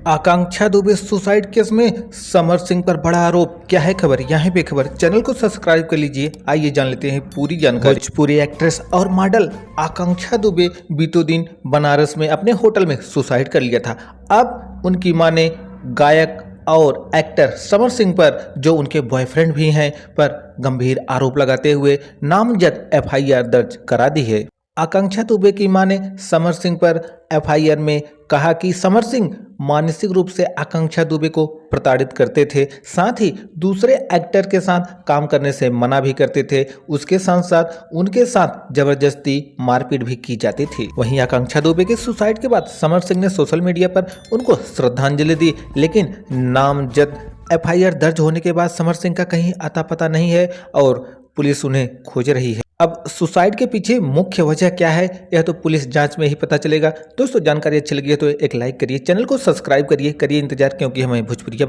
आकांक्षा Dubey suicide case में समर सिंह पर बड़ा आरोप। क्या है खबर, यहाँ पे खबर। चैनल को सब्सक्राइब कर लीजिए। आइए जान लेते हैं पूरी जानकारी। भोजपुरी एक्ट्रेस और मॉडल आकांक्षा दुबे बीतों दिन बनारस में अपने होटल में सुसाइड कर लिया था। अब उनकी मां ने गायक और एक्टर समर सिंह पर, जो उनके बॉयफ्रेंड भी हैं, पर गंभीर आरोप लगाते हुए नामजद एफआईआर दर्ज करा दी है। आकांक्षा दुबे की मां ने समर सिंह पर एफआईआर में कहा कि समर सिंह मानसिक रूप से आकांक्षा दुबे को प्रताड़ित करते थे, साथ ही दूसरे एक्टर के साथ काम करने से मना भी करते थे। उसके साथ साथ उनके साथ जबरदस्ती मारपीट भी की जाती थी। वहीं आकांक्षा दुबे के सुसाइड के बाद समर सिंह ने सोशल मीडिया पर उनको श्रद्धांजलि दी, लेकिन नामजद एफआईआर दर्ज होने के बाद समर सिंह का कहीं अता पता नहीं है और पुलिस उन्हें खोज रही है। अब सुसाइड के पीछे मुख्य वजह क्या है, यह तो पुलिस जांच में ही पता चलेगा। दोस्तों, जानकारी अच्छी लगी है तो एक लाइक करिए, चैनल को सब्सक्राइब करिए इंतजार, क्योंकि हमें भोजपुरिया